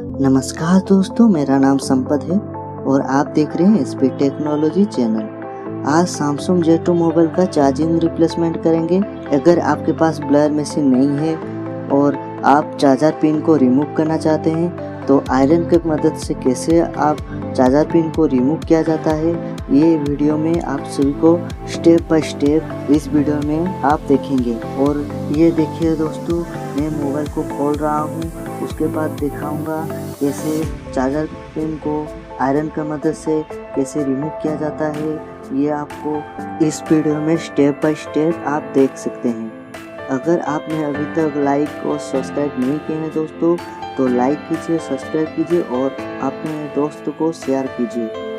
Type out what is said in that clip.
नमस्कार दोस्तों, मेरा नाम संपत है और आप देख रहे हैं sptechnology चैनल। आज सैमसंग J2 मोबाइल का चार्जिंग रिप्लेसमेंट करेंगे। अगर आपके पास ब्लर मशीन नहीं है और आप चार्जर पिन को रिमूव करना चाहते हैं तो आयरन की मदद से कैसे आप चार्जर पिन को रिमूव किया जाता है, ये वीडियो में आप सभी को स्टेप बाय स्टेप इस वीडियो में आप देखेंगे। और ये देखिए दोस्तों, मैं मोबाइल को खोल रहा हूँ, उसके बाद दिखाऊंगा कैसे चार्जर पिन को आयरन की मदद से कैसे रिमूव किया जाता है। ये आपको इस वीडियो में स्टेप बाय स्टेप आप देख सकते हैं। अगर आपने अभी तक लाइक और सब्सक्राइब नहीं किए हैं दोस्तों, तो लाइक कीजिए, सब्सक्राइब कीजिए और अपने दोस्तों को शेयर कीजिए।